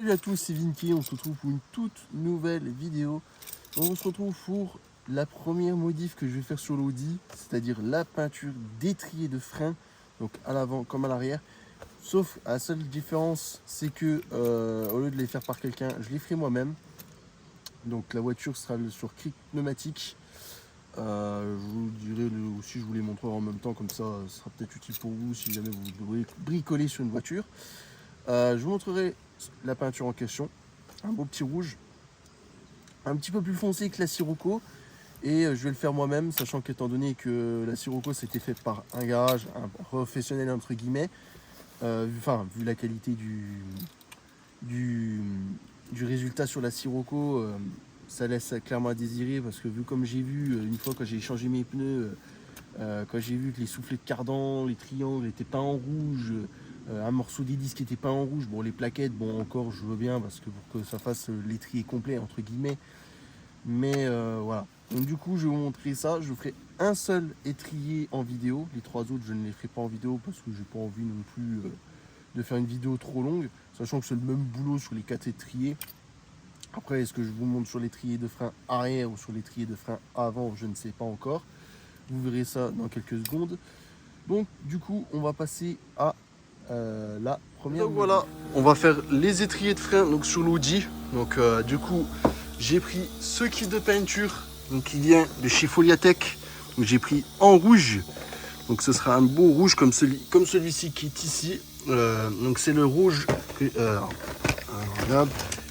Salut à tous, c'est Vinky, on se retrouve pour une toute nouvelle vidéo. On se retrouve pour la première modif que je vais faire sur l'Audi, c'est-à-dire la peinture d'étrier de frein, donc à l'avant comme à l'arrière. Sauf la seule différence, c'est que au lieu de les faire par quelqu'un, je les ferai moi-même. Donc la voiture sera sur cric pneumatique. Je vous dirai aussi, je vous les montrerai en même temps, comme ça, ce sera peut-être utile pour vous si jamais vous devez bricoler sur une voiture. Je vous montrerai la peinture en question, un beau petit rouge, un petit peu plus foncé que la Sirocco, et je vais le faire moi-même, sachant qu'étant donné que la Sirocco c'était fait par un garage, un professionnel entre guillemets, vu la qualité du, du résultat sur la Sirocco, ça laisse clairement à désirer, parce que vu comme j'ai vu une fois quand j'ai changé mes pneus, quand j'ai vu que les soufflets de cardan, les triangles n'étaient pas en rouge, un morceau des disques était pas en rouge, bon les plaquettes, bon encore je veux bien parce que pour que ça fasse l'étrier complet entre guillemets, mais voilà. Donc du coup je vais vous montrer ça, je ferai un seul étrier en vidéo, les trois autres je ne les ferai pas en vidéo parce que j'ai pas envie non plus de faire une vidéo trop longue, sachant que c'est le même boulot sur les quatre étriers. Après est-ce que je vous montre sur l'étrier de frein arrière ou sur l'étrier de frein avant, je ne sais pas encore. Vous verrez ça dans quelques secondes. Donc du coup on va passer à la première. Donc voilà, on va faire les étriers de frein donc sur l'Audi. Donc du coup j'ai pris ce kit de peinture donc qui vient de chez Foliatech. Donc j'ai pris en rouge. Donc ce sera un beau rouge comme celui-ci qui est ici. Donc c'est le rouge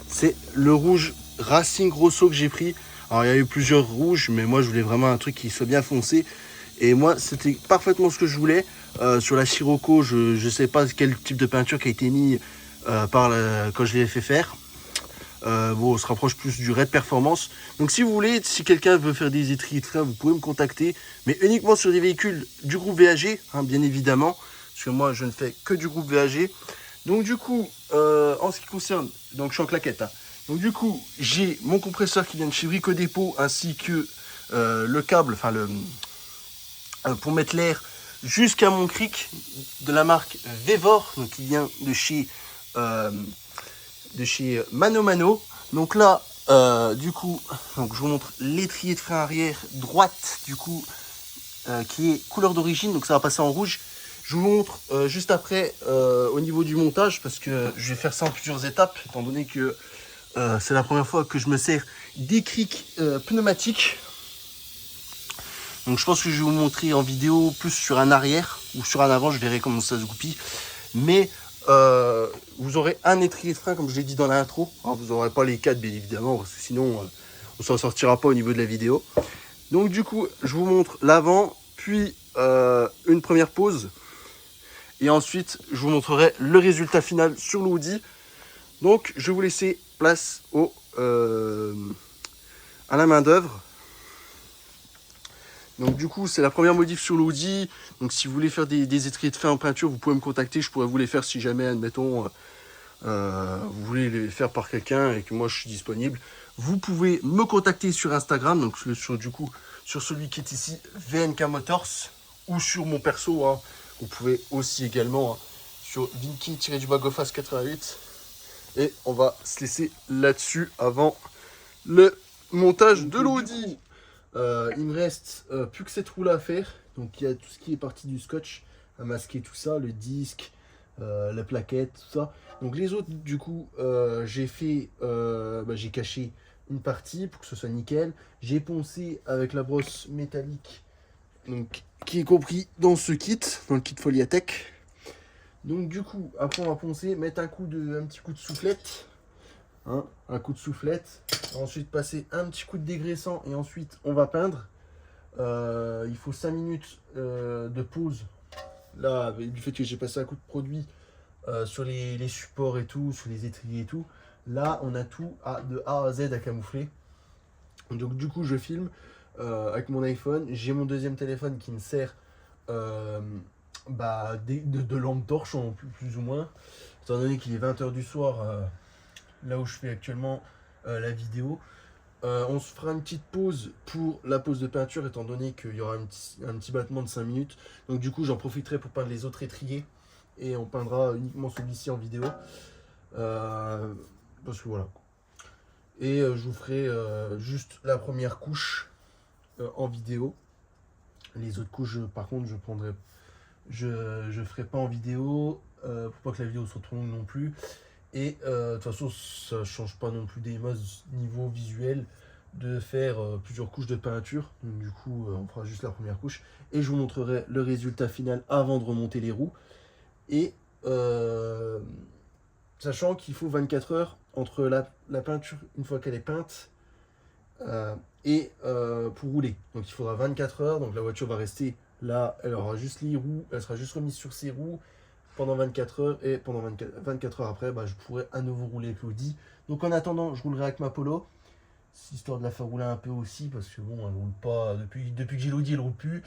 c'est le rouge Racing Rosso que j'ai pris. Alors il y a eu plusieurs rouges, mais moi je voulais vraiment un truc qui soit bien foncé. Et moi c'était parfaitement ce que je voulais. Sur la Sirocco, je ne sais pas quel type de peinture qui a été mis quand je l'ai fait faire. Bon, on se rapproche plus du Red Performance. Donc si vous voulez, si quelqu'un veut faire des étriers de frein, vous pouvez me contacter. Mais uniquement sur des véhicules du groupe VAG, hein, bien évidemment. Parce que moi, je ne fais que du groupe VAG. Donc du coup, en ce qui concerne... Donc je suis en claquette. Hein. Donc du coup, j'ai mon compresseur qui vient de chez Brico Dépôt, ainsi que le câble, pour mettre l'air jusqu'à mon cric de la marque Vevor, donc qui vient de chez Mano Mano. Donc là, du coup, donc je vous montre l'étrier de frein arrière droite, du coup, qui est couleur d'origine, donc ça va passer en rouge. Je vous montre juste après au niveau du montage, parce que je vais faire ça en plusieurs étapes, étant donné que c'est la première fois que je me sers des crics pneumatiques. Donc je pense que je vais vous montrer en vidéo plus sur un arrière ou sur un avant, je verrai comment ça se goupille. Mais vous aurez un étrier de frein comme je l'ai dit dans l'intro. Vous n'aurez pas les quatre bien évidemment parce que sinon on s'en sortira pas au niveau de la vidéo. Donc du coup je vous montre l'avant, puis une première pause. Et ensuite je vous montrerai le résultat final sur l'Audi. Donc je vais vous laisser place à la main d'œuvre. Donc du coup c'est la première modif sur l'Audi. Donc si vous voulez faire des étriers de frein en peinture, vous pouvez me contacter, je pourrais vous les faire si jamais admettons vous voulez les faire par quelqu'un et que moi je suis disponible. Vous pouvez me contacter sur Instagram, donc sur celui qui est ici, VNK Motors, ou sur mon perso. Hein. Vous pouvez aussi également sur Vinky-Gofas88. Et on va se laisser là-dessus avant le montage de l'Audi. Il me reste plus que cette roue à faire. Donc il y a tout ce qui est parti du scotch à masquer, tout ça, le disque, la plaquette, tout ça. Donc les autres, du coup, j'ai caché une partie pour que ce soit nickel. J'ai poncé avec la brosse métallique, donc qui est compris dans ce kit, dans le kit Foliatech. Donc du coup, après on va poncer, mettre un petit coup de soufflette. Hein, un coup de soufflette, ensuite passer un petit coup de dégraissant et ensuite on va peindre. Il faut 5 minutes de pause là du fait que j'ai passé un coup de produit sur les supports et tout, sur les étriers et tout. Là on a tout de A à Z à camoufler. Donc du coup je filme avec mon iPhone. J'ai mon deuxième téléphone qui me sert de lampe torche plus ou moins, étant donné qu'il est 20 h du soir là où je fais actuellement la vidéo. On se fera une petite pause pour la pause de peinture, étant donné qu'il y aura un petit battement de 5 minutes. Donc du coup j'en profiterai pour peindre les autres étriers et on peindra uniquement celui-ci en vidéo. parce que voilà. Et je vous ferai juste la première couche en vidéo. Les autres couches, par contre, je ferai pas en vidéo pour pas que la vidéo soit trop longue non plus. Et de toute façon, ça change pas non plus des masses niveau visuel de faire plusieurs couches de peinture. Donc, du coup, on fera juste la première couche. Et je vous montrerai le résultat final avant de remonter les roues. Et sachant qu'il faut 24 heures entre la peinture, une fois qu'elle est peinte, et pour rouler. Donc il faudra 24 heures. Donc la voiture va rester là, elle aura juste les roues, elle sera juste remise sur ses roues pendant 24 heures. Et pendant 24 heures après, je pourrai à nouveau rouler avec l'Audi. Donc en attendant, je roulerai avec ma Polo. Histoire de la faire rouler un peu aussi, parce que bon, elle roule pas. Depuis que j'ai l'Audi, elle roule plus.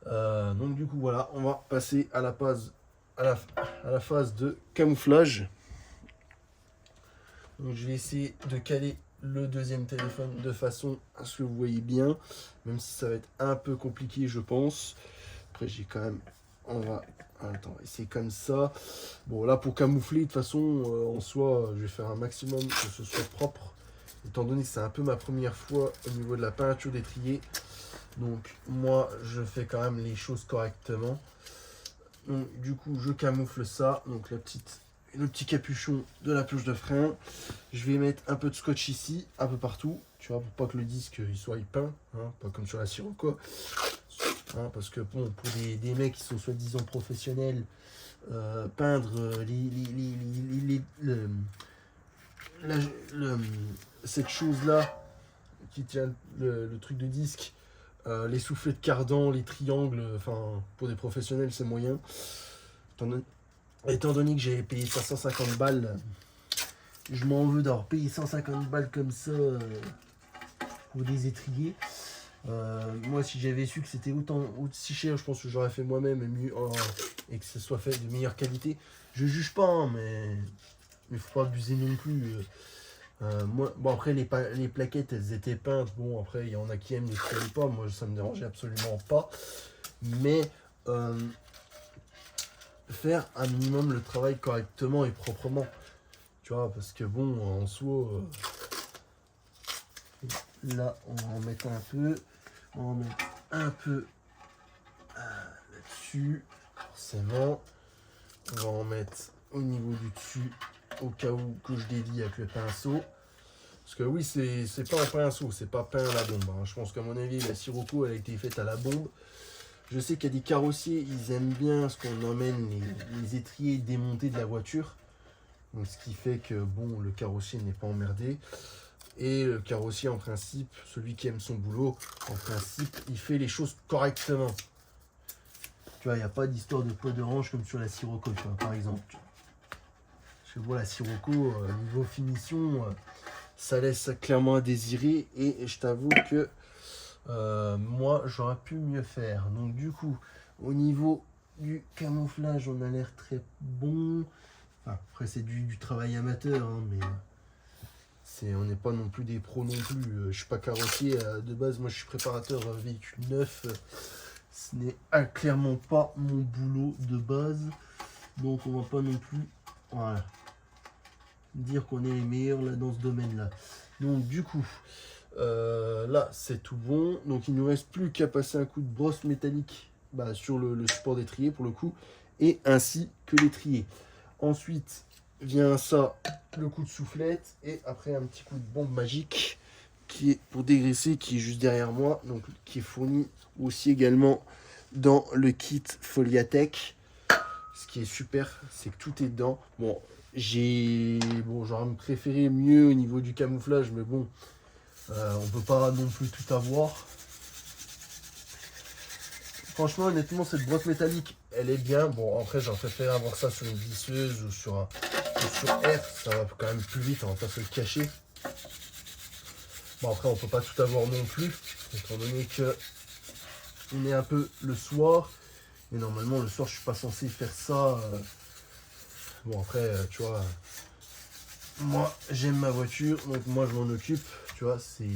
Donc du coup, voilà, on va passer à la phase, à la phase de camouflage. Donc je vais essayer de caler le deuxième téléphone de façon à ce que vous voyez bien, même si ça va être un peu compliqué, je pense. Après, j'ai quand même, on va essayer comme ça. Bon, là, pour camoufler, de toute façon, en soi, je vais faire un maximum que ce soit propre, étant donné que c'est un peu ma première fois au niveau de la peinture d'étrier. Donc moi, je fais quand même les choses correctement. Donc du coup, je camoufle ça. Donc le petit capuchon de la pioche de frein. Je vais mettre un peu de scotch ici, un peu partout, tu vois, pour pas que le disque il soit peint, hein, pas comme sur la Sirocco. Hein, parce que bon, pour des mecs qui sont soi-disant professionnels, peindre cette chose-là qui tient le truc de disque, les soufflets de cardan, les triangles, enfin, pour des professionnels, c'est moyen. Étant donné que j'ai payé 550 balles, je m'en veux d'avoir payé 150 balles comme ça pour des étriers. Moi, si j'avais su que c'était aussi cher, je pense que j'aurais fait moi-même et que ce soit fait de meilleure qualité. Je juge pas, hein, mais faut pas abuser non plus. Moi, bon, après, les plaquettes, elles étaient peintes. Bon, après, il y en a qui aiment, les qui n'aiment pas. Moi, ça me dérangeait absolument pas. Mais faire un minimum le travail correctement et proprement. Tu vois, parce que bon, en soi, là, on va en mettre un peu. On va en mettre un peu là-dessus, forcément. On va en mettre au niveau du dessus, au cas où que je délie avec le pinceau. Parce que oui, c'est pas un pinceau, c'est pas peint à la bombe. Hein. Je pense qu'à mon avis, la Sirocco, elle a été faite à la bombe. Je sais qu'il y a des carrossiers, ils aiment bien ce qu'on emmène les étriers démontés de la voiture. Donc, ce qui fait que bon, le carrossier n'est pas emmerdé. Et le carrossier, en principe, celui qui aime son boulot, en principe, il fait les choses correctement. Tu vois, il n'y a pas d'histoire de peau de range comme sur la Sirocco, tu vois, par exemple. Parce que bon, la Sirocco, niveau finition, ça laisse clairement à désirer. Et je t'avoue que moi, j'aurais pu mieux faire. Donc du coup, au niveau du camouflage, on a l'air très bon. Enfin, après, c'est du travail amateur, hein, mais on n'est pas non plus des pros non plus. Je suis pas carrossier de base, moi je suis préparateur véhicule neuf. Ce n'est clairement pas mon boulot de base. Donc on va pas non plus dire qu'on est les meilleurs là, dans ce domaine-là. Donc du coup, là c'est tout bon. Donc il ne nous reste plus qu'à passer un coup de brosse métallique sur le support d'étrier pour le coup. Et ainsi que l'étrier. Ensuite vient ça, le coup de soufflette. Et après un petit coup de bombe magique qui est pour dégraisser, qui est juste derrière moi. Donc qui est fourni aussi également dans le kit Foliatech. Ce qui est super, c'est que tout est dedans. Bon, j'aurais préféré mieux au niveau du camouflage, mais bon, on peut pas non plus tout avoir. Franchement, honnêtement, cette brosse métallique, elle est bien. Bon, après, j'aurais préféré avoir ça sur une visseuse ou sur R. Ça va quand même plus vite, on va pas se le cacher. Bon, après, on peut pas tout avoir non plus, étant donné que on est un peu le soir. Et normalement, le soir, je suis pas censé faire ça. Bon, après, tu vois, moi, j'aime ma voiture, donc moi, je m'en occupe. Tu vois, c'est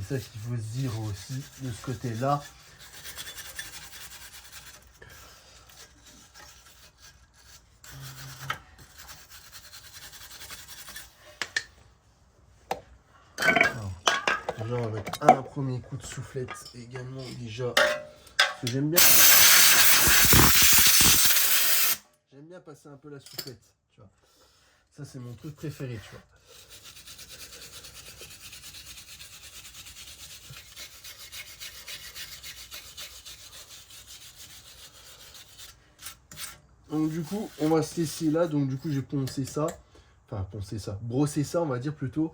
ça qu'il faut se dire aussi de ce côté-là. Déjà, on va mettre un premier coup de soufflette également, déjà. Parce que j'aime bien. J'aime bien passer un peu la soufflette, tu vois. Ça, c'est mon truc préféré, tu vois. Donc du coup, on va se laisser là. Donc du coup, j'ai poncé ça. Enfin, poncer ça. Brosser ça, on va dire plutôt.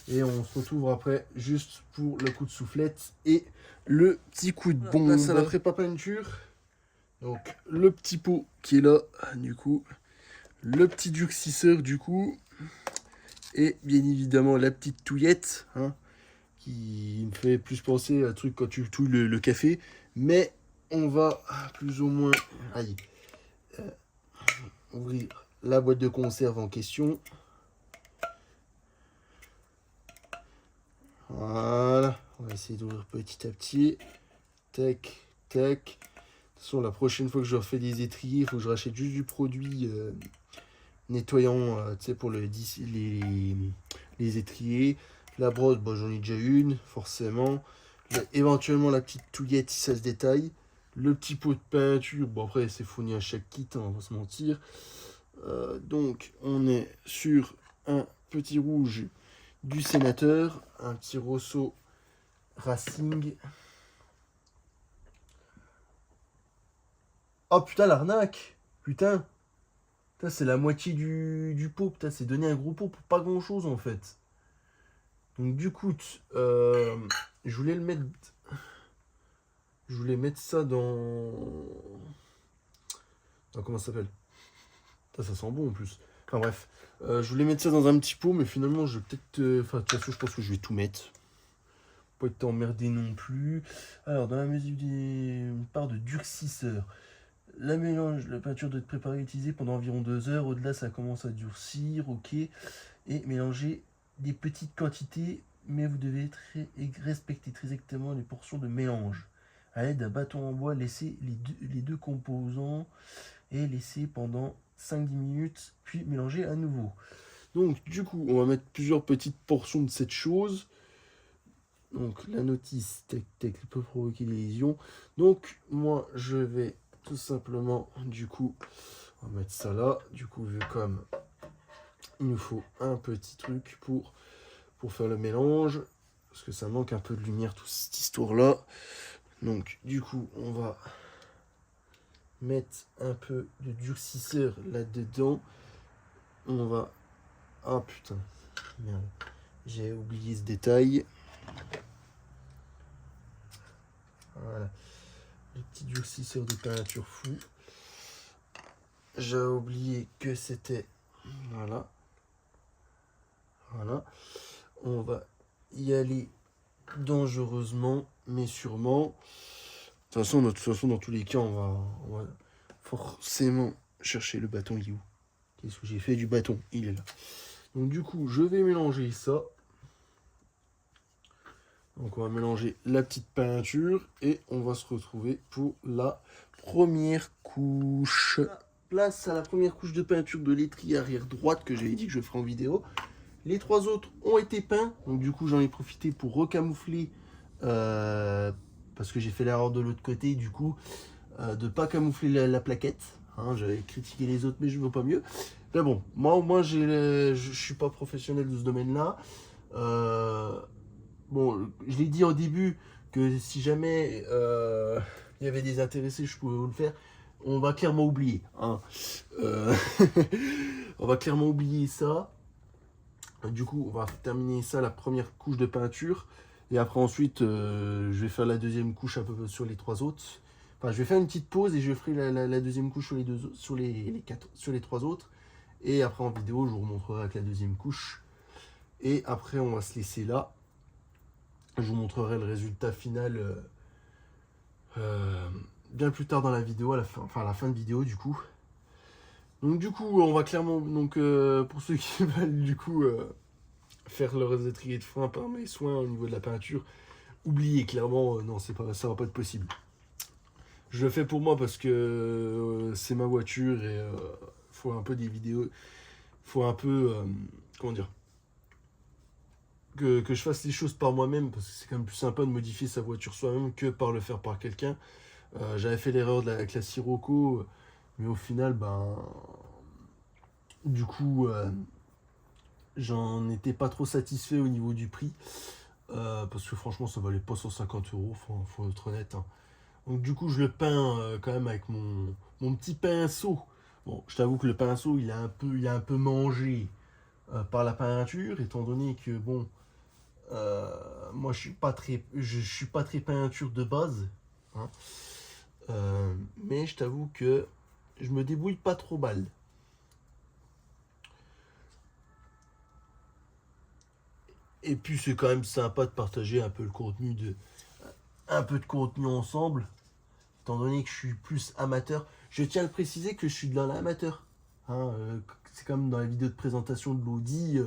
Et on se retrouve après juste pour le coup de soufflette et le petit coup de bombe. Place à la prépa peinture. Donc le petit pot qui est là, du coup. Le petit durcisseur, du coup. Et bien évidemment la petite touillette, hein, qui me fait plus penser à un truc quand tu touilles le café. Mais on va plus ou moins... Aïe. Ouvrir la boîte de conserve en question. Voilà, on va essayer d'ouvrir petit à petit. Tac, tac. De toute façon, la prochaine fois que je refais des étriers, il faut que je rachète juste du produit nettoyant, tu sais, pour les étriers. La brosse, bon, j'en ai déjà une, forcément. Éventuellement, la petite touillette, si ça se détaille. Le petit pot de peinture, bon, après, c'est fourni à chaque kit, hein, on va pas se mentir. Donc, on est sur un petit rouge du sénateur, un petit Rosso Racing. Oh putain, l'arnaque! Putain! Putain, c'est la moitié du pot. Putain, c'est donné un gros pot pour pas grand chose en fait. Donc, du coup, je voulais le mettre. Je voulais mettre ça dans comment ça s'appelle? Putain, ça sent bon en plus. Enfin bref. Je voulais mettre ça dans un petit pot, mais finalement, je vais peut-être. Enfin, de toute façon, je pense que je vais tout mettre. Pas être emmerdé non plus. Alors, dans la mesure des part de durcisseur. La peinture doit être préparée et utilisée pendant environ 2 heures. Au-delà, ça commence à durcir, ok. Et mélanger des petites quantités, mais vous devez respecter très exactement les portions de mélange. À l'aide d'un bâton en bois, laissez les deux composants et laissez pendant 5-10 minutes, puis mélanger à nouveau. Donc, du coup, on va mettre plusieurs petites portions de cette chose. Donc, la notice, peut provoquer des lésions. Donc, moi, je vais tout simplement, du coup, on va mettre ça là. Du coup, vu comme il nous faut un petit truc pour faire le mélange, parce que ça manque un peu de lumière, toute cette histoire-là. Donc, du coup, on va mettre un peu de durcisseur là-dedans. On va... Ah, putain. Merde. J'ai oublié ce détail. Voilà. Le petit durcisseur de peinture fou. J'ai oublié que c'était... Voilà. Voilà. On va y aller dangereusement, mais sûrement. De toute façon, dans tous les cas, on va forcément chercher le bâton. Il est où? Qu'est-ce que j'ai fait du bâton? Il est là. Donc du coup, je vais mélanger ça. Donc on va mélanger la petite peinture et on va se retrouver pour la première couche. Place à la première couche de peinture de l'étrier arrière droite que j'avais dit que je ferai en vidéo. Les 3 autres ont été peints. Donc du coup, j'en ai profité pour recamoufler. Parce que j'ai fait l'erreur de l'autre côté, du coup, de pas camoufler la plaquette. Hein, j'avais critiqué les autres, mais je ne veux pas mieux. Mais bon, moi au moins, je suis pas professionnel de ce domaine-là. Bon, je l'ai dit au début que si jamais il y avait des intéressés, je pouvais vous le faire. On va clairement oublier. Hein. On va clairement oublier ça. Du coup, on va terminer ça, la première couche de peinture. Et après, ensuite, je vais faire la deuxième couche un peu sur les 3 autres. Enfin, je vais faire une petite pause et je ferai la deuxième couche sur les 3 autres. Et après, en vidéo, je vous remontrerai avec la deuxième couche. Et après, on va se laisser là. Je vous montrerai le résultat final bien plus tard dans la vidéo, à la fin de vidéo, du coup. Donc, du coup, on va clairement... Donc, pour ceux qui veulent, du coup... faire leurs étriers de frein par mes soins au niveau de la peinture, oubliez clairement, non, ça va pas être possible. Je le fais pour moi parce que c'est ma voiture et faut un peu des vidéos, faut un peu, comment dire, que je fasse les choses par moi-même, parce que c'est quand même plus sympa de modifier sa voiture soi-même que par le faire par quelqu'un. J'avais fait l'erreur avec la Sirocco, mais au final, ben, du coup, j'en étais pas trop satisfait au niveau du prix, parce que franchement, ça valait pas 150 euros, faut être honnête, hein. Donc du coup, je le peins quand même avec mon petit pinceau. Bon, je t'avoue que le pinceau, il a un peu mangé par la peinture, étant donné que bon, moi je suis pas très peinture de base, hein. Mais je t'avoue que je me débrouille pas trop mal. Et puis c'est quand même sympa de partager un peu de contenu ensemble, étant donné que je suis plus amateur. Je tiens à le préciser que je suis de l'amateur. Hein, c'est comme dans la vidéo de présentation de l'Audi,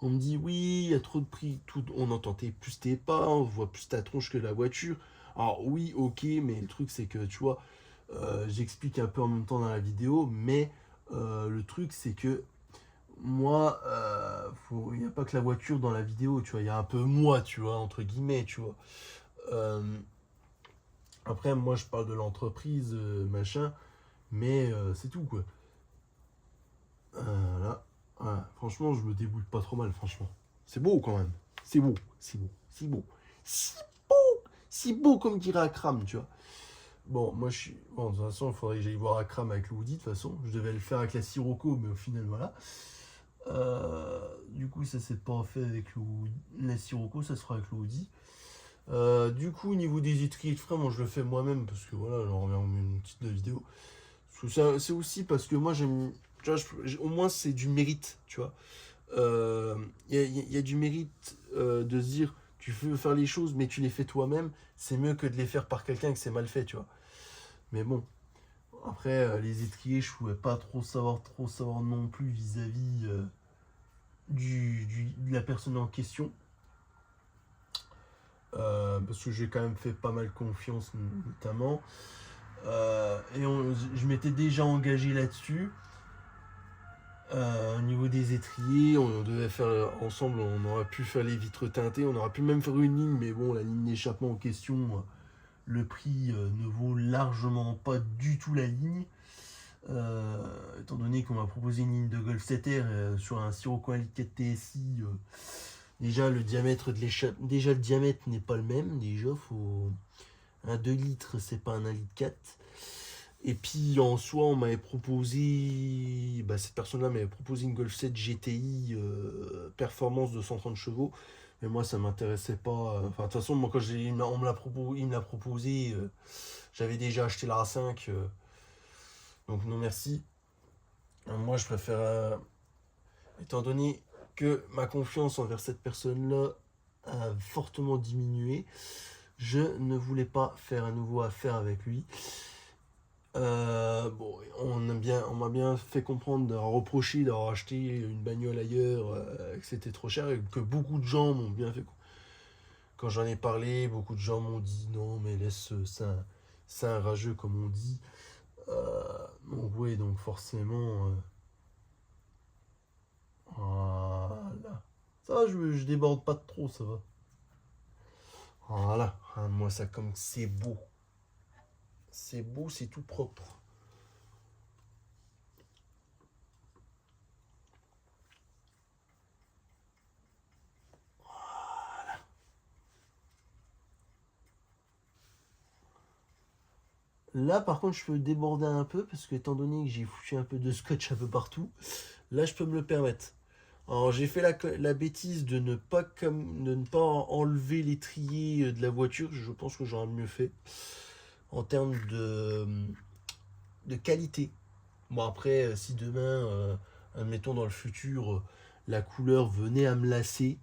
on me dit oui, il y a trop de prix, tout, on entend plus tes pas, on voit plus ta tronche que la voiture. Alors oui, ok, mais le truc c'est que tu vois, j'explique un peu en même temps dans la vidéo, mais le truc c'est que moi, il n'y a pas que la voiture dans la vidéo, tu vois, il y a un peu moi, tu vois, entre guillemets, tu vois. Euh, Après, moi je parle de l'entreprise, machin, mais c'est tout quoi. Là, voilà. Franchement, je me débrouille pas trop mal, franchement. C'est beau quand même. C'est beau, c'est beau, c'est beau. Si beau, si beau comme dirait Akram, tu vois. Bon, moi je suis. Bon, de toute façon, il faudrait que j'aille voir Akram avec l'Audi, de toute façon. Je devais le faire avec la Sirocco, mais au final, voilà. Du coup, ça s'est pas fait avec la Sirocco, ça se fera avec l'Audi. Du coup, au niveau des étriers de frein, moi je le fais moi-même parce que voilà, on revient une petite vidéo. C'est aussi parce que moi j'aime. Tu vois, au moins c'est du mérite, tu vois. Il y a du mérite de se dire tu veux faire les choses mais tu les fais toi-même, c'est mieux que de les faire par quelqu'un que c'est mal fait, tu vois. Mais bon, après les étriers, je pouvais pas trop savoir non plus vis-à-vis de la personne en question. Parce que j'ai quand même fait pas mal confiance notamment. Je m'étais déjà engagé là-dessus. Au niveau des étriers, on devait faire ensemble, on aurait pu faire les vitres teintées, on aurait pu même faire une ligne, mais bon, la ligne d'échappement en question, le prix ne vaut largement pas du tout la ligne. Étant donné qu'on m'a proposé une ligne de Golf 7R sur un Sirocco 4 TSI, déjà le diamètre n'est pas le même, déjà faut un 2 litres, c'est pas un 1 litre 4. Et puis en soi, on m'avait proposé, cette personne-là m'avait proposé une Golf 7 GTI performance de 130 chevaux. Mais moi, ça m'intéressait pas. Enfin, de toute façon, moi, quand il me l'a proposé, j'avais déjà acheté la A5. Donc non, merci. Moi, je préfère, étant donné que ma confiance envers cette personne-là a fortement diminué, je ne voulais pas faire à nouveau affaire avec lui. Bon, on m'a bien fait comprendre, d'avoir reproché d'avoir acheté une bagnole ailleurs, que c'était trop cher et que beaucoup de gens m'ont bien fait. Quand j'en ai parlé, beaucoup de gens m'ont dit non, mais laisse, c'est un rageux comme on dit. Donc, oui, donc forcément, voilà. Ça va, je déborde pas de trop, ça va. Voilà, ah, moi ça comme c'est beau. C'est beau, c'est tout propre. Là, par contre, je peux déborder un peu parce que, étant donné que j'ai foutu un peu de scotch un peu partout, là, je peux me le permettre. Alors, j'ai fait la bêtise de ne pas enlever l'étrier de la voiture. Je pense que j'aurais mieux fait en termes de qualité. Bon, après, si demain, admettons dans le futur, la couleur venait à me lasser,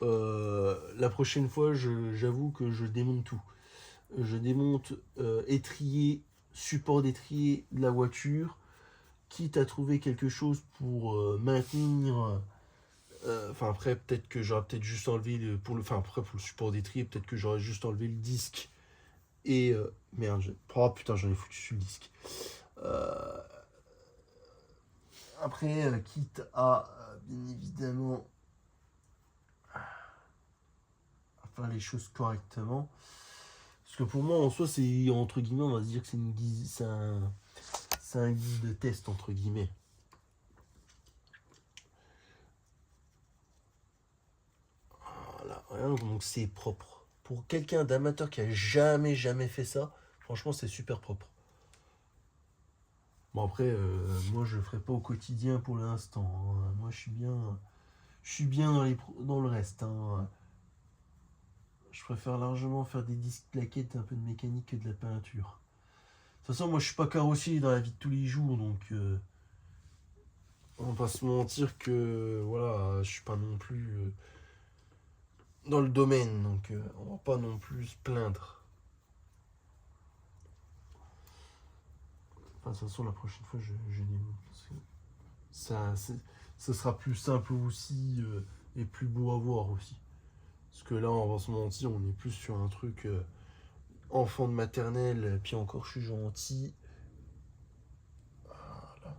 la prochaine fois, j'avoue que je démonte tout. Je démonte étrier, support d'étrier de la voiture, quitte à trouver quelque chose pour maintenir. Enfin après peut-être que j'aurais peut-être juste enlevé après pour le support d'étrier, peut-être que j'aurais juste enlevé le disque et merde, oh putain, j'en ai foutu sur le disque. Euh, Après quitte à bien évidemment faire les choses correctement. Parce que pour moi, en soi, c'est entre guillemets, on va se dire que c'est un guide de test, entre guillemets. Voilà, voilà, donc c'est propre. Pour quelqu'un d'amateur qui a jamais fait ça, franchement, c'est super propre. Bon après, moi je le ferai pas au quotidien pour l'instant, hein. Moi je suis bien dans le reste, hein. Je préfère largement faire des disques plaquettes, un peu de mécanique que de la peinture. De toute façon, moi je suis pas carrossier dans la vie de tous les jours, donc on va pas se mentir que voilà, je suis pas non plus dans le domaine, donc on va pas non plus se plaindre. Enfin, de toute façon, la prochaine fois, je démonte. Parce que ce sera plus simple aussi et plus beau à voir aussi. Parce que là, on va se mentir, on est plus sur un truc enfant de maternelle, puis encore je suis gentil. Voilà.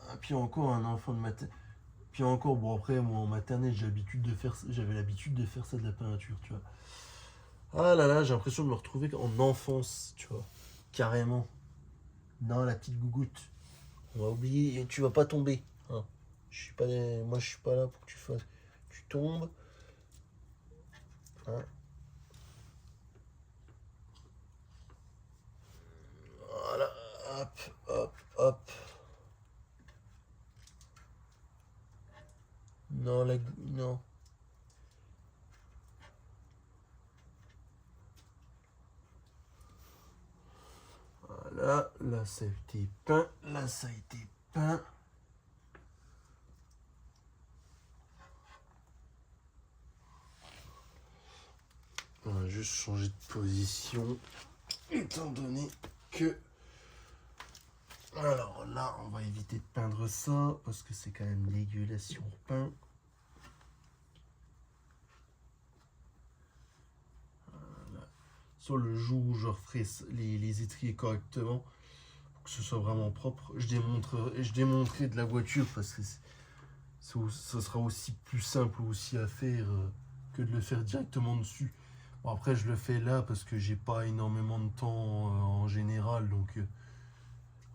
Ah, puis encore un enfant de maternelle. Puis encore, bon après, moi en maternelle, j'avais l'habitude de faire ça de la peinture, tu vois. Ah là là, j'ai l'impression de me retrouver en enfance, tu vois. Carrément. Non, la petite gougoute. On va oublier, tu vas pas tomber, hein. Moi, je suis pas là pour que tu tombes, hein. Voilà, hop, hop, hop. Non, non. Voilà, là ça a été peint, là ça a été peint. On va juste changer de position, étant donné que... Alors là, on va éviter de peindre ça, parce que c'est quand même dégueulasse si on repeint. Voilà. Sur le jour où je referai les étriers correctement, pour que ce soit vraiment propre, je démonterai de la voiture, parce que ça sera aussi plus simple aussi à faire que de le faire directement dessus. Bon, après, je le fais là parce que j'ai pas énormément de temps en général, donc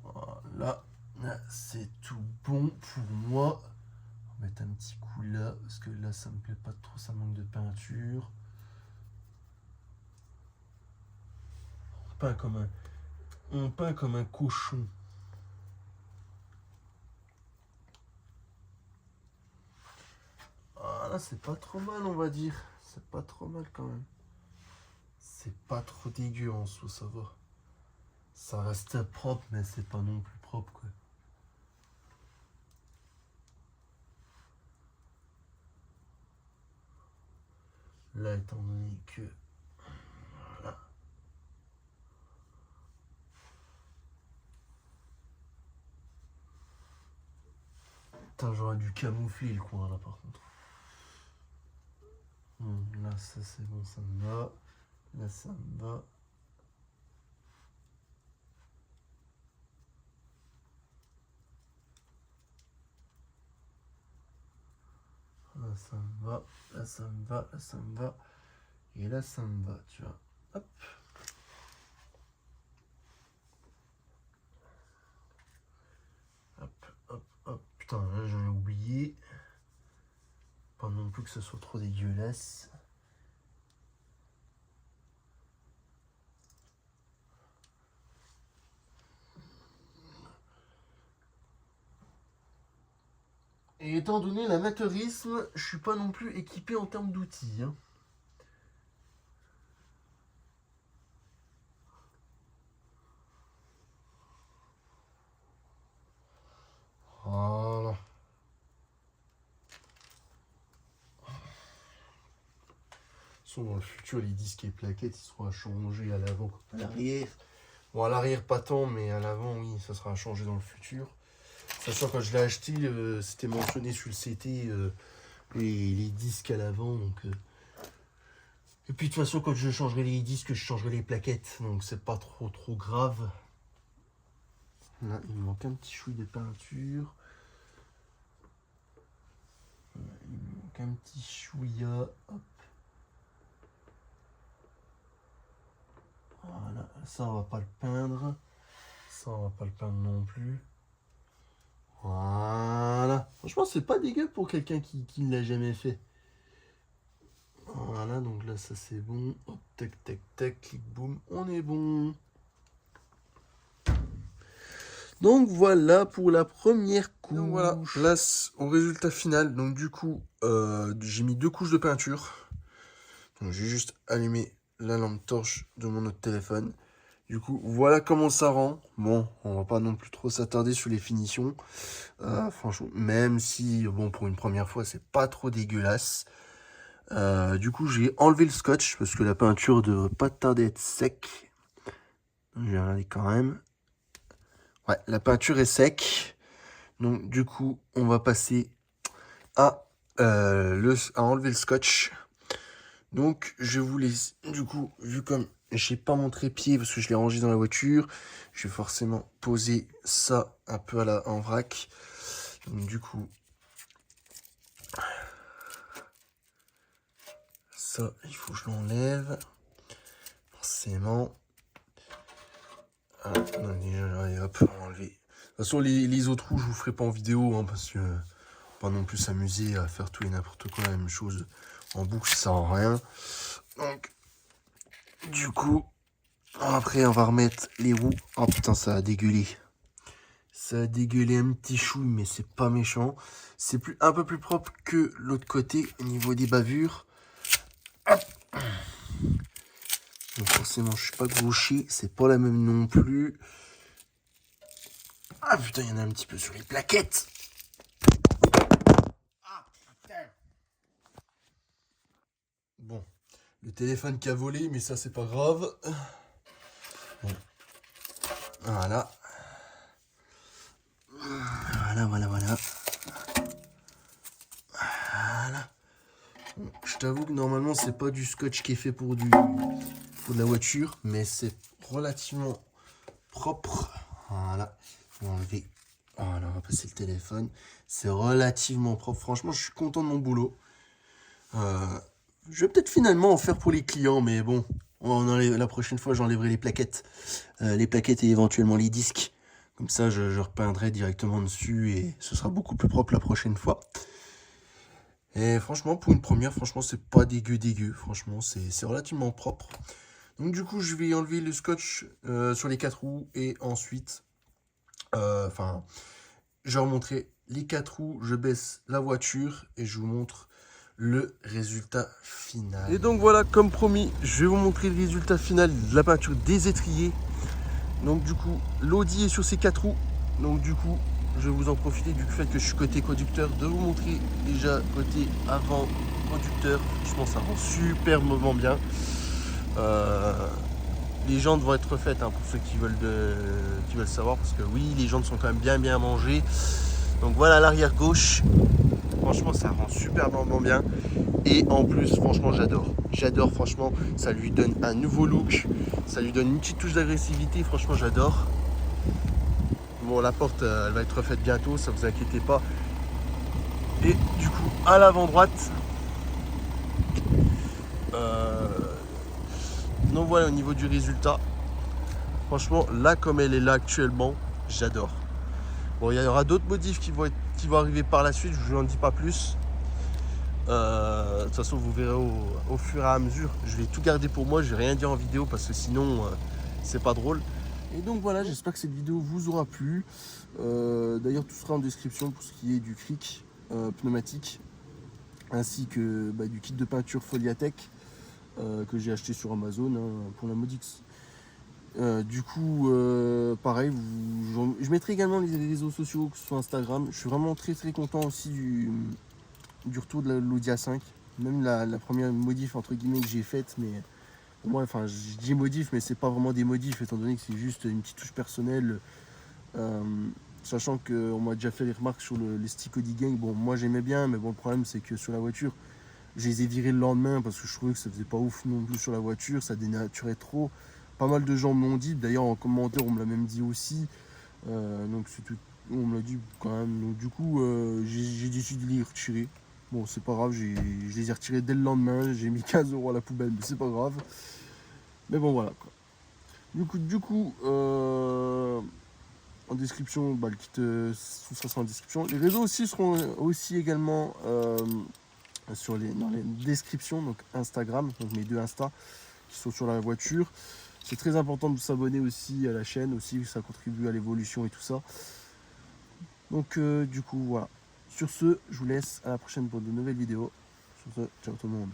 voilà, là c'est tout bon pour moi. On va mettre un petit coup là parce que là ça me plaît pas trop, ça manque de peinture. On peint comme un cochon. Ah là c'est pas trop mal, on va dire. C'est pas trop mal quand même. C'est pas trop dégueu en soi, ça va. Ça reste propre, mais c'est pas non plus propre, quoi. Là, étant donné que... Voilà. Putain, j'aurais dû camoufler le coin, là, par contre. Là, ça, c'est bon, ça me va. Là, ça me va. Là, ça me va. Là, ça me va. Là, ça me va. Et là, ça me va, tu vois. Hop. Hop, hop, hop. Putain, là, j'en ai oublié. Pas non plus que ce soit trop dégueulasse. Et étant donné l'amateurisme, je suis pas non plus équipé en termes d'outils, hein. Voilà. Dans le futur, les disques et plaquettes, ils seront à changer à l'avant comme à l'arrière. Bon, à l'arrière, pas tant, mais à l'avant, oui, ça sera à changer dans le futur. Sachant quand je l'ai acheté, c'était mentionné sur le CT les disques à l'avant. Donc, et puis de toute façon, quand je changerai les disques, je changerai les plaquettes. Donc c'est pas trop grave. Là, il me manque un petit chouille de peinture. Il me manque un petit chouïa. Hop. Voilà, ça on va pas le peindre. Ça on va pas le peindre non plus. Voilà. Franchement, c'est pas dégueu pour quelqu'un qui ne l'a jamais fait. Voilà, donc là, ça c'est bon. Hop, tac, tac, tac, clic, boum, on est bon. Donc voilà pour la première couche. Donc voilà, là, au résultat final, donc du coup, j'ai mis 2 couches de peinture. Donc j'ai juste allumé la lampe torche de mon autre téléphone. Du coup, voilà comment ça rend. Bon, on va pas non plus trop s'attarder sur les finitions. Franchement, même si, bon, pour une première fois, c'est pas trop dégueulasse. Du coup, j'ai enlevé le scotch parce que la peinture devrait pas tarder à être sec. Je vais regarder quand même. Ouais, la peinture est sec. Donc, du coup, on va passer à, à enlever le scotch. Donc, je vous laisse, du coup, vu comme j'ai pas mon trépied parce que je l'ai rangé dans la voiture, je vais forcément poser ça un peu en vrac. Donc, du coup, ça, il faut que je l'enlève. Forcément. Ah, non, déjà, allez, hop, on va enlever. De toute façon, les autres roues, je vous ferai pas en vidéo, hein, parce que pas non plus s'amuser à faire tout et n'importe quoi, la même chose en boucle, ça sert à rien. Donc, du coup, après, on va remettre les roues. Oh putain, ça a dégueulé. Ça a dégueulé un petit chouille, mais c'est pas méchant. C'est un peu plus propre que l'autre côté, au niveau des bavures. Hop. Donc forcément, je suis pas gaucher, c'est pas la même non plus. Ah putain, il y en a un petit peu sur les plaquettes. Ah putain. Bon, le téléphone qui a volé, mais ça c'est pas grave. Bon. Voilà. Voilà. Voilà. Bon, je t'avoue que normalement c'est pas du scotch qui est fait pour de la voiture, mais c'est relativement propre. Voilà. On va enlever. Voilà, on va passer le téléphone. C'est relativement propre. Franchement, je suis content de mon boulot. Je vais peut-être finalement en faire pour les clients, mais bon, la prochaine fois, j'enlèverai les plaquettes et éventuellement les disques. Comme ça, je repeindrai directement dessus et ce sera beaucoup plus propre la prochaine fois. Et franchement, pour une première, franchement, c'est pas dégueu. Franchement, c'est relativement propre. Donc du coup, je vais enlever le scotch sur les 4 roues et ensuite, je vais remontrer les 4 roues, je baisse la voiture et je vous montre le résultat final. Et donc voilà, comme promis, je vais vous montrer le résultat final de la peinture des étriers. Donc du coup, l'Audi est sur ses 4 roues. Donc du coup, je vais vous en profiter du fait que je suis côté conducteur, de vous montrer déjà côté avant conducteur. Franchement, ça rend superbement bien. Les jantes vont être refaites, hein, pour ceux qui veulent savoir, parce que oui, les jantes sont quand même bien mangées. Donc voilà l'arrière gauche. Franchement, ça rend superbement bien. Et en plus, franchement, j'adore. J'adore, franchement. Ça lui donne un nouveau look. Ça lui donne une petite touche d'agressivité. Franchement, j'adore. Bon, la porte, elle va être refaite bientôt, ça vous inquiétez pas. Et du coup, à l'avant droite. Donc voilà, au niveau du résultat. Franchement, là, comme elle est là actuellement, j'adore. Bon, il y aura d'autres modifs qui vont arriver par la suite, je ne vous en dis pas plus. De toute façon, vous verrez au fur et à mesure. Je vais tout garder pour moi, je vais rien dire en vidéo parce que sinon, c'est pas drôle. Et donc voilà, j'espère que cette vidéo vous aura plu. D'ailleurs, tout sera en description pour ce qui est du cric pneumatique, ainsi que du kit de peinture Foliatech que j'ai acheté sur Amazon, hein, pour la Modix. Du coup, pareil, je mettrai également les réseaux sociaux, que ce soit Instagram. Je suis vraiment très content aussi du retour de l'Audi A5. Même la première modif entre guillemets que j'ai faite, mais pour moi, enfin, je dis modif, mais c'est pas vraiment des modifs, étant donné que c'est juste une petite touche personnelle. Sachant qu'on m'a déjà fait les remarques sur les sticks Audi Gang. Bon, moi j'aimais bien, mais bon, le problème c'est que sur la voiture, je les ai virés le lendemain parce que je trouvais que ça faisait pas ouf non plus sur la voiture, ça dénaturait trop. Pas mal de gens me l'ont dit, d'ailleurs en commentaire on me l'a même dit aussi. Donc c'est tout, on me l'a dit quand même. Donc du coup, j'ai décidé de les retirer. Bon, c'est pas grave, je les ai retirés dès le lendemain. J'ai mis 15 € à la poubelle, mais c'est pas grave. Mais bon, voilà quoi. En description, bah, le kit, tout ça sera en description. Les réseaux aussi seront aussi également dans les descriptions, donc Instagram, donc mes 2 Insta qui sont sur la voiture. C'est très important de s'abonner aussi à la chaîne, aussi, ça contribue à l'évolution et tout ça. Donc du coup, voilà. Sur ce, je vous laisse à la prochaine pour de nouvelles vidéos. Sur ce, ciao tout le monde.